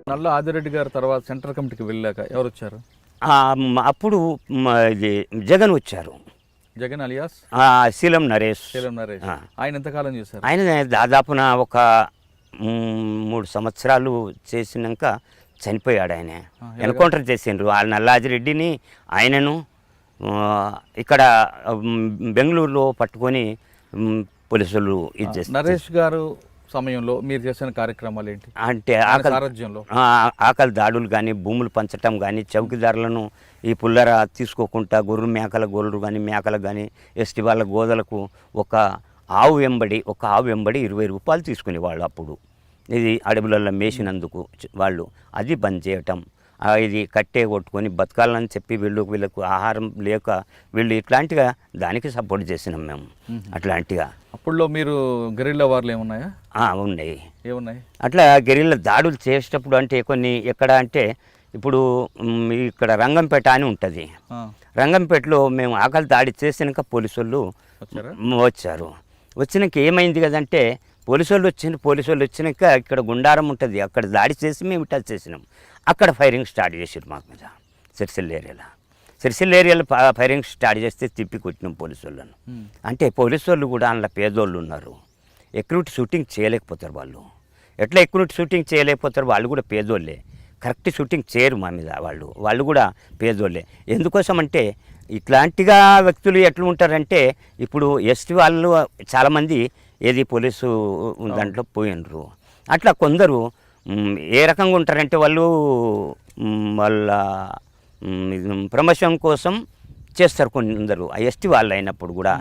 నల్ల ఆదిరెడ్డి గారు తర్వాత సెంట్రల్ కమిటీకి వెళ్ళాక ఎవరు వచ్చారు? అప్పుడు ఇది జగన్ వచ్చారు. జగన్ అలియాస్ శీలం నరేష్. ఆయన ఎంతకాలం చేశారు? ఆయన దాదాపున ఒక 3 సంవత్సరాలు చేసినాక చనిపోయాడు. ఆయన ఎన్కౌంటర్ చేసిండ్రు. ఆ నల్లాజిరెడ్డిని ఆయనను ఇక్కడ బెంగళూరులో పట్టుకొని పోలీసులు ఇది చేస్తారు. నరేష్ గారు సమయంలో మీరు చేసిన కార్యక్రమాలు ఏంటి? అంటే ఆకలి దాడులు కానీ, భూములు పంచటం కానీ, చౌకీదారులను ఈ పుల్లర తీసుకోకుండా గొర్రెలు మేకల గొర్రెలు కానీ మేకలకు కానీ ఎస్టీ వాళ్ళ గోదలకు ఒక ఆవు వెంబడి 20 రూపాయలు తీసుకునేవాళ్ళు. అప్పుడు ఇది అడవులలో మేసినందుకు వాళ్ళు అది బంద్ చేయటం, ఇది కట్టే కొట్టుకొని బతకాలని చెప్పి వీళ్ళకు ఆహారం లేక వీళ్ళు ఇట్లాంటిగా దానికి సపోర్ట్ చేసినాం మేము. అట్లాంటిగా అప్పుడులో మీరు గెరిల్లా వార్లు ఏమున్నాయా? ఉన్నాయి. ఏమున్నాయి? అట్లా గెరిల్లా దాడులు చేసేటప్పుడు అంటే కొన్ని ఎక్కడ అంటే ఇప్పుడు ఇక్కడ రంగంపేట అని ఉంటుంది. రంగంపేటలో మేము ఆకలి దాడి చేసినాక పోలీసు వాళ్ళు వచ్చారు. వచ్చినాక ఏమైంది కదంటే పోలీసు వాళ్ళు వచ్చినాక ఇక్కడ గుండారం ఉంటుంది, అక్కడ దాడి చేసి మేము టచ్ చేసినాం. అక్కడ ఫైరింగ్ స్టార్ట్ చేసారు మాకు మీద. సిరిసిల్ల ఏరియాలో ఫైరింగ్ స్టార్ట్ చేస్తే తిప్పి కొట్టినాం పోలీసు వాళ్ళను. అంటే పోలీసు వాళ్ళు కూడా అందులో పేదోళ్ళు ఉన్నారు. ఎక్యూట్ షూటింగ్ చేయలేకపోతారు వాళ్ళు. ఎట్లా ఎక్యూట్ షూటింగ్ చేయలేకపోతారు? వాళ్ళు కూడా పేదోళ్ళే, కరెక్ట్ షూటింగ్ చేయరు మా మీద. వాళ్ళు కూడా పేదోళ్ళే. ఎందుకోసం అంటే ఇట్లాంటిగా వ్యక్తులు ఎట్లా ఉంటారంటే ఇప్పుడు ఎస్టీ వాళ్ళు చాలామంది ఏది పోలీసు దాంట్లో పోయినరు. అట్లా కొందరు ఏ రకంగా ఉంటారంటే వాళ్ళు వాళ్ళ ప్రమోషన్ కోసం చేస్తారు. కొందరు ఎస్టీ వాళ్ళు అయినప్పుడు కూడా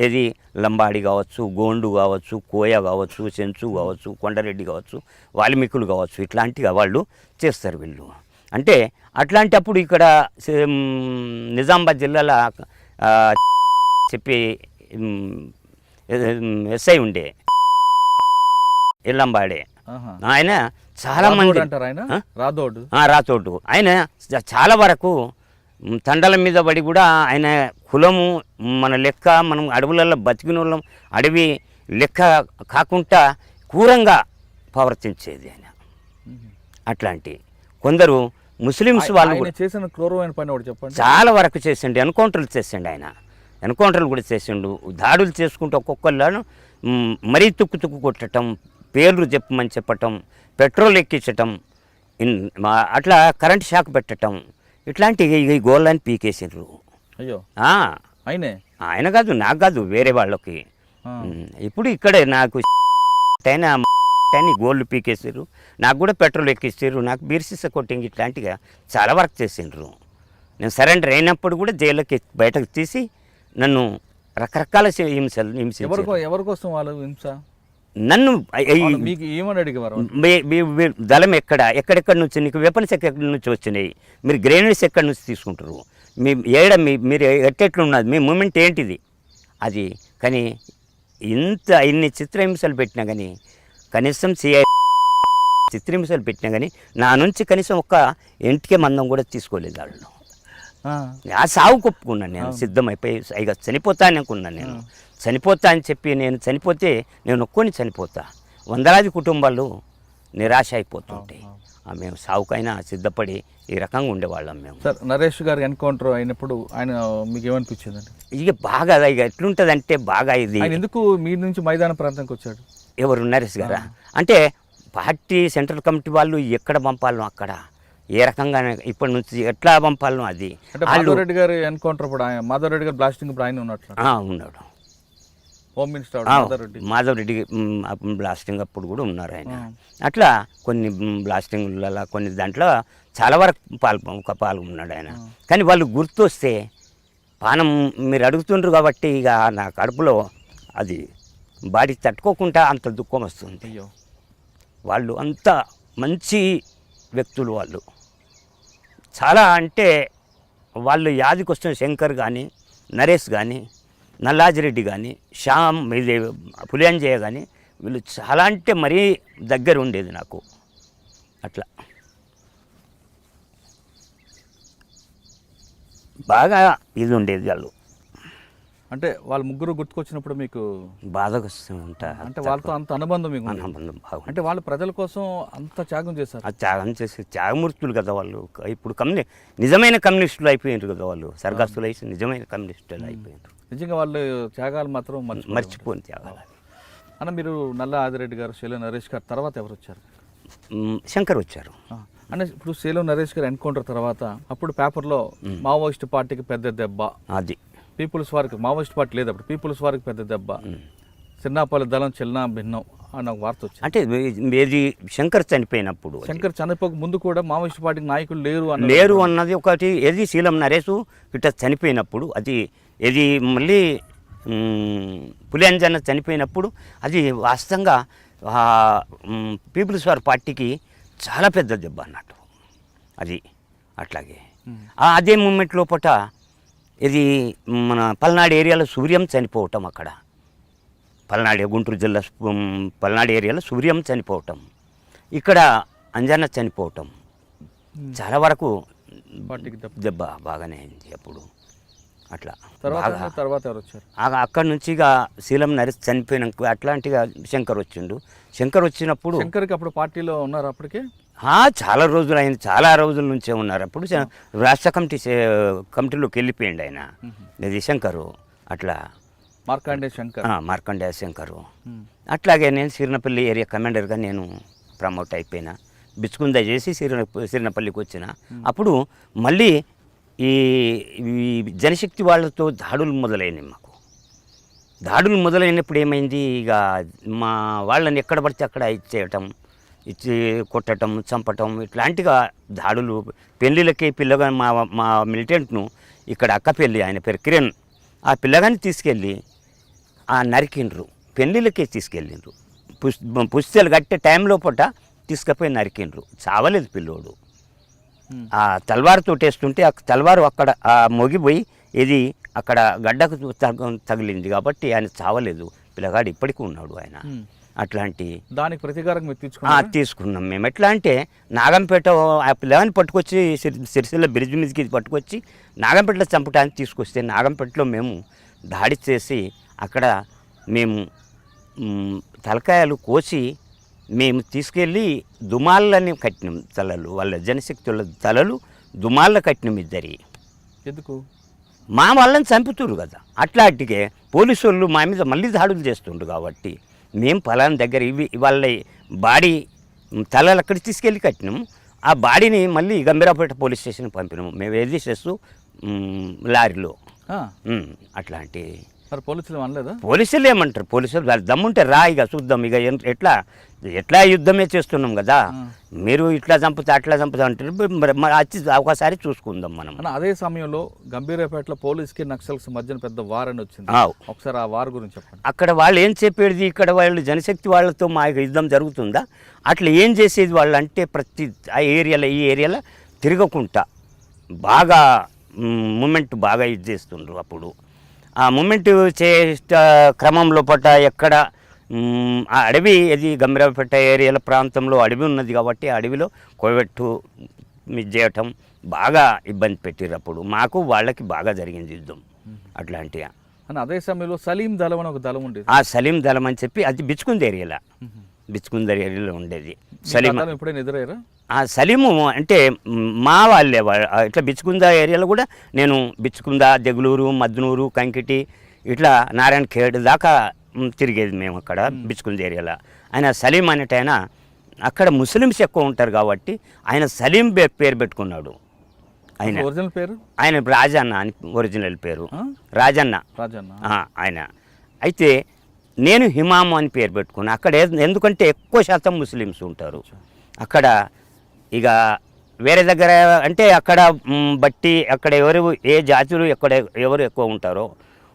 ఏది లంబాడి కావచ్చు, గోండు కావచ్చు, కోయ కావచ్చు, చెంచు కావచ్చు, కొండరెడ్డి కావచ్చు, వాల్మీకులు కావచ్చు, ఇట్లాంటిగా వాళ్ళు చేస్తారు వీళ్ళు. అంటే అట్లాంటప్పుడు ఇక్కడ నిజామాబాద్ జిల్లాలో చెప్పి ఎస్ఐ ఉండే ఎల్లంబాడే, ఆయన చాలా మంది రాతోడు ఆయన చాలా వరకు తండల మీద పడి కూడా ఆయన కులము మన లెక్క, మనం అడవులలో బతికిన వాళ్ళం అడవి లెక్క కాకుండా క్రూరంగా ప్రవర్తించేది ఆయన. అట్లాంటి కొందరు ముస్లిమ్స్ వాళ్ళు చేసిన క్రూరమైన పని ఒకటి చెప్పండి. చాలా వరకు చేసిండు. ఎన్కౌంటర్లు చేసిండు ఆయన. ఎన్కౌంటర్లు కూడా చేసిండు. దాడులు చేసుకుంటూ ఒక్కొక్కళ్ళను మరీ తుక్కు కొట్టడం, పేర్లు చెప్పటం, పెట్రోల్ ఎక్కించటం, అట్లా కరెంట్ షాక్ పెట్టడం, ఇట్లాంటి ఈ గోళ్ళని పీకేసిండ్రు. అయ్యో ఆయన కాదు, నాకు కాదు, వేరే వాళ్ళకి. ఇప్పుడు ఇక్కడే నాకు గోళ్ళు పీకేసారు, నాకు కూడా పెట్రోల్ ఎక్కిస్తారు, నాకు బీర్సీస కొట్టింగ్ ఇట్లాంటిగా చాలా వర్క్ చేసిండ్రు. నేను సరెండర్ అయినప్పుడు కూడా జైల్లోకి బయటకు తీసి నన్ను రకరకాల ఎవరి కోసం వాళ్ళు హింస? నన్ను ఏమని అడిగేవారు? దళం ఎక్కడెక్కడి నుంచి, నీకు వెపన్స్ ఎక్కడి నుంచి వచ్చినాయి, మీరు గ్రెనేడ్స్ ఎక్కడి నుంచి తీసుకుంటారు, మీరు ఎట్టెట్లున్నది, మీ మూమెంట్ ఏంటిది అది. కానీ ఇన్ని చిత్రహింసలు పెట్టినా కానీ, కనీసం చిత్రహింసలు పెట్టినా కానీ నా నుంచి కనీసం ఒక్క ఇంటికే మందం కూడా తీసుకోలేదు వాళ్ళు. ఆ సాగు కొప్పుకున్నాను నేను, సిద్ధమైపోయి ఇక చనిపోతా అనుకున్నాను. నేను చనిపోతా అని చెప్పి నేను చనిపోతే నేను ఒక్కొని చనిపోతా, వందలాది కుటుంబాలు నిరాశ అయిపోతుంటాయి. మేము సాగుకైనా సిద్ధపడి ఈ రకంగా ఉండేవాళ్ళం మేము. సార్, నరేష్ గారు ఎన్కౌంటర్ అయినప్పుడు ఆయన మీకు ఏమనిపించిందండి? ఇక బాగా ఇక ఎట్లుంటుంది అంటే బాగా ఇది ఎందుకు మీ నుంచి మైదాన ప్రాంతానికి వచ్చాడు? ఎవరు? నరేష్ గారా? అంటే పార్టీ సెంట్రల్ కమిటీ వాళ్ళు ఎక్కడ పంపాలను అక్కడ, ఏ రకంగా ఇప్పటి నుంచి ఎట్లా పంపాలను అది. మాధవరెడ్డి గారు ఎన్కౌంటర్ మాధవరెడ్డి గారు బ్లాస్టింగ్ ఆయన ఉన్నాడు. హోమ్ మినిస్టర్ మాధవరెడ్డి బ్లాస్టింగ్ అప్పుడు కూడా ఉన్నారు ఆయన. అట్లా కొన్ని బ్లాస్టింగ్లలో కొన్ని దాంట్లో చాలా వరకు పాల్గొన్నాడు ఆయన. కానీ వాళ్ళు గుర్తొస్తే పానం మీరు అడుగుతుండ్రు కాబట్టి ఇక నా కడుపులో అది బాడీ తట్టుకోకుండా అంత దుఃఖం వస్తుంది. వాళ్ళు అంత మంచి వ్యక్తులు వాళ్ళు. చాలా అంటే వాళ్ళు యాదికి వస్తున్న శంకర్ కానీ, నరేష్ కానీ, నల్లాజిరెడ్డి కానీ, శ్యామ్ ఇది పులింజయ్య కానీ, వీళ్ళు చాలా అంటే మరీ దగ్గర ఉండేది నాకు. అట్లా బాగా ఇది ఉండేది వాళ్ళు. అంటే వాళ్ళ ముగ్గురు గుర్తుకొచ్చినప్పుడు మీకు బాధగా వస్తూ ఉంటా. అంటే వాళ్ళతో అంత అనుబంధం మీకు ఉంది. అనుబంధం బాగుంది. అంటే వాళ్ళు ప్రజల కోసం అంత త్యాగం చేశారు. ఆ త్యాగం చేసి త్యాగమూర్తులు కదా వాళ్ళు. ఇప్పుడు నిజమైన కమ్యూనిస్టులు అయిపోయినారు కదా వాళ్ళు. సర్గస్తులు అయితే నిజమైన కమ్యూనిస్టులు అయిపోయినారు. నిజంగా వాళ్ళు త్యాగాలు మాత్రం మర్చిపోని త్యాగాలు. అన్న మీరు నల్ల ఆదిరెడ్డి గారు, శైలం నరేష్ గారు తర్వాత ఎవరు వచ్చారు? శంకర్ వచ్చారు. అంటే ఇప్పుడు శైలం నరేష్ గారు ఎన్కౌంటర్ తర్వాత అప్పుడు పేపర్లో మావోయిస్ట్ పార్టీకి పెద్ద దెబ్బ, అది పీపుల్స్ వారికి, మావోయిస్ట్ పార్టీ లేదు అప్పుడు, పీపుల్స్ వారికి పెద్ద దెబ్బ, చిన్నాపల్లి దళం చిన్న భిన్నం అని ఒక వార్త వచ్చింది. అంటే ఏది శంకర్ చనిపోయినప్పుడు, శంకర్ చనిపోక ముందు కూడా మావోయిస్ట్ పార్టీకి నాయకులు లేరు అన్నది ఒకటి. ఏది శీలం నరేష్ ఇట్లా చనిపోయినప్పుడు, అది ఏది మళ్ళీ పులింజన చనిపోయినప్పుడు అది వాస్తవంగా పీపుల్స్ వార్ పార్టీకి చాలా పెద్ద దెబ్బ అన్నట్టు అది. అట్లాగే అదే మూమెంట్ లోపల ఇది మన పల్నాడు ఏరియాలో సూర్యం చనిపోవటం, అక్కడ పల్నాడు గుంటూరు జిల్లా పల్నాడు ఏరియాలో సూర్యం చనిపోవటం, ఇక్కడ అంజన చనిపోవటం, చాలా వరకు దెబ్బ బాగానే అయింది అప్పుడు. అట్లా తర్వాత ఎవరు వచ్చారు? అక్కడి నుంచి ఇక శీలం నరేష్ చనిపోయినాక అట్లాంటిగా శంకర్ వచ్చిండు. శంకర్ వచ్చినప్పుడు శంకర్కి అప్పుడు పార్టీలో ఉన్నారు అప్పటికే చాలా రోజులు అయింది, చాలా రోజుల నుంచే ఉన్నారు. అప్పుడు రాష్ట్ర కమిటీలోకి వెళ్ళిపోయింది ఆయన, ఇది శంకరు. అట్లా మార్కండే శంకరు. అట్లాగే నేను సిరినపల్లి ఏరియా కమాండర్గా నేను ప్రమోట్ అయిపోయినా, బిచ్చుకుందా చేసి సిరినపల్లికి వచ్చిన. అప్పుడు మళ్ళీ ఈ జనశక్తి వాళ్ళతో దాడులు మొదలైనవి. మాకు దాడులు మొదలైనప్పుడు ఏమైంది, ఇక మా వాళ్ళని ఎక్కడ పడితే అక్కడ ఇచ్చి కొట్టడం, చంపటం, ఇట్లాంటిగా దాడులు. పెళ్ళిళ్ళకి పిల్లగా మా మిలిటెంట్ను ఇక్కడ అక్కపెళ్ళి, ఆయన పేరు కిరణ్, ఆ పిల్లగాని తీసుకెళ్ళి నరికిండ్రు. పెళ్ళిళ్ళకే తీసుకెళ్ళిండ్రు. పుస్తలు కట్టే టైంలో పూట తీసుకుపోయి నరికిండ్రు. చావలేదు పిల్లోడు. ఆ తల్వారుతో వేస్తుంటే ఆ తల్వారు అక్కడ మొగిపోయి ఇది అక్కడ గడ్డకు తగిలింది కాబట్టి ఆయన చావలేదు. పిల్లగాడు ఇప్పటికీ ఉన్నాడు ఆయన. అట్లాంటి దానికి ప్రతీకారం తీసుకున్నాం మేము. ఎట్లా అంటే నాగంపేట ఆ పిల్లగాని పట్టుకొచ్చి సిరిసిల్ల బ్రిడ్జ్ మీదకి పట్టుకొచ్చి నాగంపేటలో చంపడానికి తీసుకొస్తే నాగంపేటలో మేము దాడి చేసి అక్కడ మేము తలకాయలు కోసి మేము తీసుకెళ్ళి దుమాలని కట్టినాం తలలు. వాళ్ళ జనశక్తుల తలలు దుమాల్లో కట్టినాం ఇద్దరి. ఎందుకు? మా వాళ్ళని చంపుతురు కదా. అట్లాంటికే పోలీసు వాళ్ళు మా మీద మళ్ళీ దాడులు చేస్తుండ్రు కాబట్టి మేము పలానా దగ్గర వాళ్ళ బాడీ తలలు అక్కడికి తీసుకెళ్ళి కట్టినాము. ఆ బాడీని మళ్ళీ గంభీరాపేట పోలీస్ స్టేషన్కి పంపినాము మేము, ఏది చేస్తూ లారీలో. అట్లాంటి మరి పోలీసులు అనలేదా? పోలీసులు ఏమంటారు, పోలీసులు దమ్ముంటే రా ఇక చూద్దాం, ఇక ఎట్లా యుద్ధమే చేస్తున్నాం కదా, మీరు ఇట్లా చంపుతా అట్లా చంపుతా అంటారు, వచ్చి ఒకసారి చూసుకుందాం మనం. అదే సమయంలో గంభీరాపేటలో పోలీస్కి నక్సల్స్ మధ్యన పెద్ద వార్ అని వచ్చింది. ఒకసారి ఆ వార్ గురించి చెప్పండి. అక్కడ వాళ్ళు ఏం చెప్పేది, ఇక్కడ వాళ్ళు జనశక్తి వాళ్ళతో మా యుద్ధం జరుగుతుందా, అట్లా ఏం చేసేది వాళ్ళు అంటే ప్రతి ఈ ఏరియాలో తిరగకుండా బాగా మూమెంట్ బాగా ఇది చేస్తుండ్రు. అప్పుడు ఆ మూమెంట్ చేసే క్రమంలో ఎక్కడ ఆ అడవి, ఇది గంభీరాపేట ఏరియాల ప్రాంతంలో అడవి ఉన్నది కాబట్టి అడవిలో కోవెట్టు మిస్ చేయటం బాగా ఇబ్బంది పెట్టిరు. అప్పుడు మాకు వాళ్ళకి బాగా జరిగింది యుద్ధం అట్లాంటిగా. అదే సమయంలో సలీం దళం అని ఒక దళం ఉండేది. ఆ సలీం దళం అని చెప్పి అది బిచ్చుకుంద ఏరియాలో ఉండేది. సలీం ఎప్పుడైనా ఎదురయ్యారా? ఆ సలీము అంటే మా వాళ్ళే. ఇట్లా బిచ్చుకుంద ఏరియాలో కూడా నేను బిచ్చుకుంద, దెగులూరు, మద్నూరు, కంకిటి, ఇట్లా నారాయణ ఖేడ్ దాకా తిరిగేది మేము అక్కడ బిచ్చుకుంద ఏరియాలో. ఆయన సలీం అనేట ఆయన అక్కడ ముస్లిమ్స్ ఎక్కువ ఉంటారు కాబట్టి ఆయన సలీం పేరు పెట్టుకున్నాడు. ఆయన ఒరిజినల్ పేరు ఆయన రాజన్న అని ఒరిజినల్ పేరు రాజన్న. ఆయన అయితే నేను హిమాము అని పేరు పెట్టుకున్నాను అక్కడ. ఎందుకంటే ఎక్కువ శాతం ముస్లిమ్స్ ఉంటారు అక్కడ. ఇక వేరే దగ్గర అంటే అక్కడ బట్టి అక్కడ ఏ జాతులు ఎవరు ఎక్కువ ఉంటారో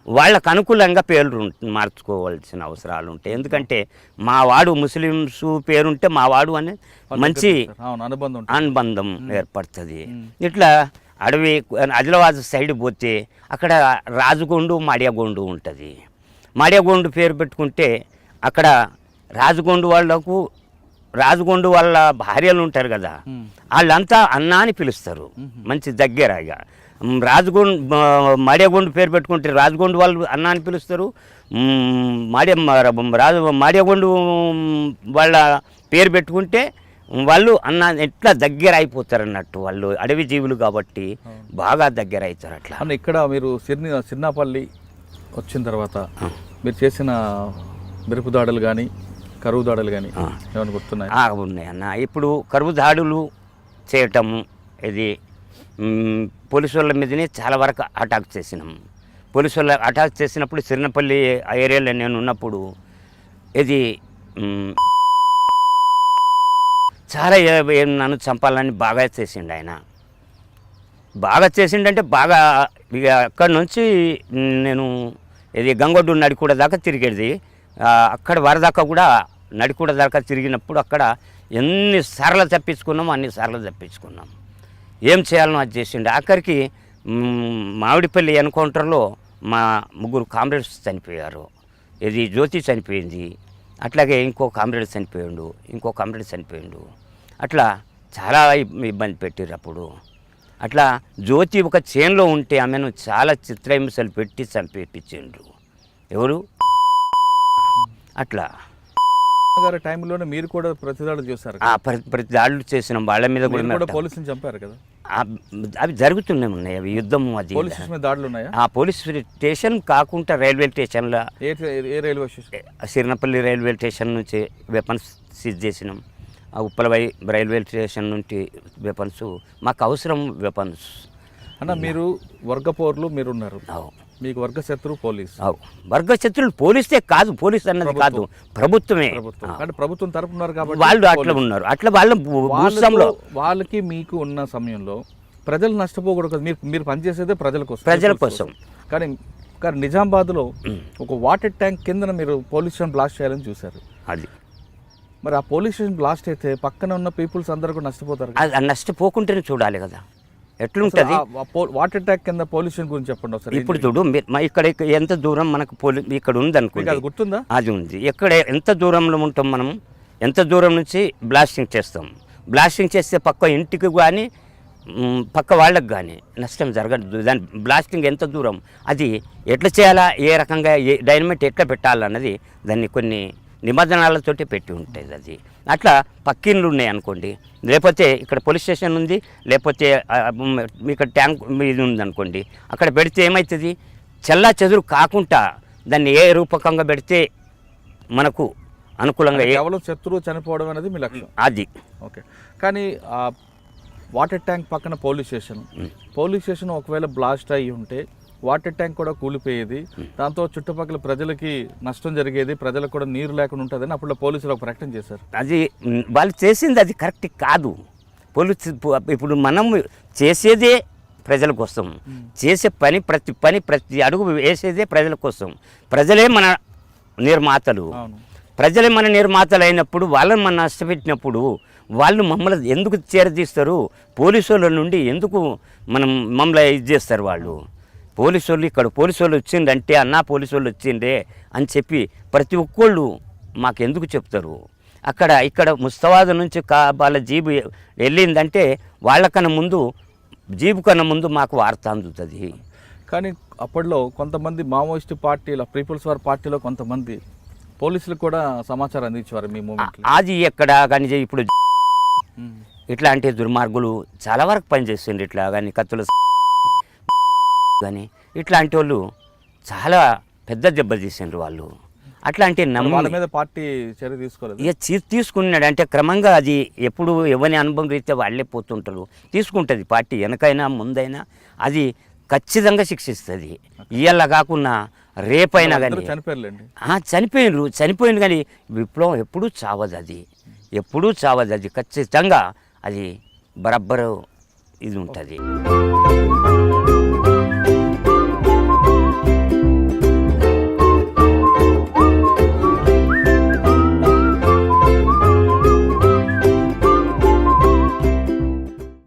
వాళ్ళకు అనుకూలంగా పేర్లు మార్చుకోవాల్సిన అవసరాలు ఉంటాయి. ఎందుకంటే మా వాడు ముస్లిమ్స్ పేరుంటే మా వాడు అనే మంచి అనుబంధం ఏర్పడుతుంది. ఇట్లా అడవి ఆదిలాబాద్ సైడ్ పోతే అక్కడ రాజగొండు, మాడియాగొండు ఉంటుంది. మాడియాగొండు పేరు పెట్టుకుంటే అక్కడ రాజగొండు వాళ్ళ భార్యలు ఉంటారు కదా, వాళ్ళంతా అన్న అని పిలుస్తారు. మంచి దగ్గర. ఇక మాడియాగొండ పేరు పెట్టుకుంటే రాజగొండ వాళ్ళు అన్న అని పిలుస్తారు. మాడియాగొండ వాళ్ళ పేరు పెట్టుకుంటే వాళ్ళు అన్న ఎట్లా దగ్గర అయిపోతారు అన్నట్టు. వాళ్ళు అడవి జీవులు కాబట్టి బాగా దగ్గర అవుతారు అట్లా. అన్న ఇక్కడ మీరు సిర్నాపల్లి వచ్చిన తర్వాత మీరు చేసిన మెరుపు దాడులు కానీ కరువు దాడులు కానీ ఏమైనా గుర్తున్నాయి? ఉన్నాయి అన్న. ఇప్పుడు కరువు దాడులు చేయటము ఇది పోలీసు వాళ్ళ మీదనే చాలా వరకు అటాక్ చేసినాం. పోలీసు వాళ్ళ అటాక్ చేసినప్పుడు సిరినపల్లి ఏరియాలో నేను ఉన్నప్పుడు ఇది చాలా నన్ను చంపాలని బాగా చేసిండు ఆయన. బాగా చేసిండంటే బాగా ఇక అక్కడి నుంచి నేను ఇది గంగొడ్డు నడికూడ దాకా తిరిగేది. అక్కడ వరదాకా కూడా నడికూడ దాకా తిరిగినప్పుడు అక్కడ ఎన్ని సార్లు తప్పించుకున్నామో అన్ని సార్లు తప్పించుకున్నాం. ఏం చేయాలనో అది చేసిండు. ఆఖరికి మామిడిపల్లి ఎన్కౌంటర్లో మా 3 కామ్రేడ్స్ చనిపోయారు. ఇది జ్యోతి చనిపోయింది, అట్లాగే ఇంకో కామ్రేడ్ చనిపోయిండు. అట్లా చాలా ఇబ్బంది పెట్టారు అప్పుడు. అట్లా జ్యోతి ఒక చేన్లో ఉంటే ఆమెను చాలా చిత్రహింసలు పెట్టి చంపేపించిండ్రు. ఎవరు అట్లా గారి టైంలోనే మీరు కూడా ప్రతిదాడులు చేశారు. ప్రతి దాడులు చేసినాం. వాళ్ళ మీద కూడా పోలీసులు చంపారు కదా. అవి జరుగుతూనే ఉన్నాయి. అవి యుద్ధం అది. పోలీస్ స్టేషన్ మీద దాడులు ఉన్నాయా? పోలీస్ స్టేషన్ కాకుండా రైల్వే స్టేషన్లో ఏ railway station? Sirinapalli railway station నుంచి వెపన్స్ సీజ్ చేసినాం. ఉప్పలవై రైల్వే స్టేషన్ నుండి వెపన్స్ మాకు అవసరం వెపన్స్. అన్న మీరు వర్గపోర్లు మీరున్నారు, మీకు వర్గ శత్రువు పోలీస్. వర్గ శత్రువులు పోలీసే కాదు, పోలీస్ అన్నది కాదు, ప్రభుత్వమే. అంటే ప్రభుత్వం తరపున్నారు కాబట్టి వాళ్ళు అట్లా ఉన్నారు. అట్లా వాళ్ళకి మీకు ఉన్న సమయంలో ప్రజలు నష్టపోకూడదు. మీరు పనిచేసేదే ప్రజల కోసం. కానీ నిజామాబాద్లో ఒక వాటర్ ట్యాంక్ కింద మీరు పోలీస్ స్టేషన్ బ్లాస్ట్ చేయాలని చూశారు. అది మరి ఆ పోలీస్ స్టేషన్ బ్లాస్ట్ అయితే పక్కన ఉన్న పీపుల్స్ అందరూ కూడా నష్టపోతారు. నష్టపోకుంటేనే చూడాలి కదా ఎట్లుంటుంది. వాటర్ ట్యాంక్ కింద పోలీస్ స్టేషన్ గురించి చెప్పండి ఒకసారి. ఇప్పుడు చూడు, ఇక్కడ ఎంత దూరం మనకు ఇక్కడ ఉంది అనుకో, గుర్తుందా? అది ఉంది. ఎక్కడ ఎంత దూరంలో ఉంటాం మనం, ఎంత దూరం నుంచి బ్లాస్టింగ్ చేస్తాం. బ్లాస్టింగ్ చేస్తే పక్క ఇంటికి కానీ పక్క వాళ్ళకి కానీ నష్టం జరగదు. దాని బ్లాస్టింగ్ ఎంత దూరం, అది ఎట్లా చేయాలా, ఏ రకంగా డైనమైట్ ఎట్లా పెట్టాలన్నది దాన్ని కొన్ని నిబంధనలతోటి పెట్టి ఉంటుంది. అది అట్లా పక్కిన్లు ఉన్నాయి అనుకోండి, లేకపోతే ఇక్కడ పోలీస్ స్టేషన్ ఉంది, లేకపోతే ఇక్కడ ట్యాంక్ ఇది ఉంది అనుకోండి, అక్కడ పెడితే ఏమవుతుంది, చెల్లా చెదురు కాకుండా దాన్ని ఏ రూపకంగా పెడితే మనకు అనుకూలంగా. కేవలం శత్రువు చనిపోవడం అనేది మీ లక్ష్యం. అది ఓకే. కానీ వాటర్ ట్యాంక్ పక్కన పోలీస్ స్టేషన్ ఒకవేళ బ్లాస్ట్ అయ్యి ఉంటే వాటర్ ట్యాంక్ కూడా కూలిపోయేది, దాంతో చుట్టుపక్కల ప్రజలకి నష్టం జరిగేది, ప్రజలకు కూడా నీరు లేకుండా ఉంటుందని అప్పుడు పోలీసులు ఒక ప్రకటన చేశారు. అది వాళ్ళు చేసింది అది కరెక్ట్ కాదు. ఇప్పుడు మనం చేసేదే ప్రజల కోసం, చేసే ప్రతి అడుగు వేసేదే ప్రజల కోసం. ప్రజలే మన నిర్మాతలు. ప్రజలే మన నిర్మాతలు అయినప్పుడు వాళ్ళని మనం నష్టపెట్టినప్పుడు వాళ్ళు మమ్మల్ని ఎందుకు చేరదీస్తారు? పోలీసు వాళ్ళ నుండి ఎందుకు మమ్మల్ని ఇది చేస్తారు? వాళ్ళు ఇక్కడ పోలీసు వాళ్ళు వచ్చిందంటే అన్నా పోలీసు వాళ్ళు వచ్చిండే అని చెప్పి ప్రతి ఒక్కళ్ళు మాకు ఎందుకు చెప్తారు? ఇక్కడ ముస్తవాద నుంచి వాళ్ళ జీబు వెళ్ళిందంటే జీబు కన్నా ముందు మాకు వార్త అందుతుంది. కానీ అప్పట్లో కొంతమంది మావోయిస్టు పార్టీల పీపుల్స్ వార్ పార్టీలో కొంతమంది పోలీసులు కూడా సమాచారం అందించేవారు మీ మూమెంట్. అది ఎక్కడ కానీ ఇప్పుడు ఇట్లాంటి దుర్మార్గులు చాలా వరకు పనిచేస్తుంది. ఇట్లా కానీ కత్తులు కానీ ఇట్లాంటి వాళ్ళు చాలా పెద్ద దెబ్బ తీసిండ్రు వాళ్ళు. అట్లాంటి వాళ్ళ మీద పార్టీ చర్య తీసుకోలేదు. ఇక తీసుకున్నాడు అంటే క్రమంగా అది ఎప్పుడు ఎవరి అనుభవం రీత్యా వాళ్ళే పోతుంటారు. తీసుకుంటుంది పార్టీ, వెనకైనా ముందైనా అది ఖచ్చితంగా శిక్షిస్తుంది. ఇవాళ కాకుండా రేపైనా కానీ చనిపోయింది కానీ విప్లవం ఎప్పుడూ చావదు. అది ఖచ్చితంగా అది బరబ్బరు ఇది ఉంటుంది.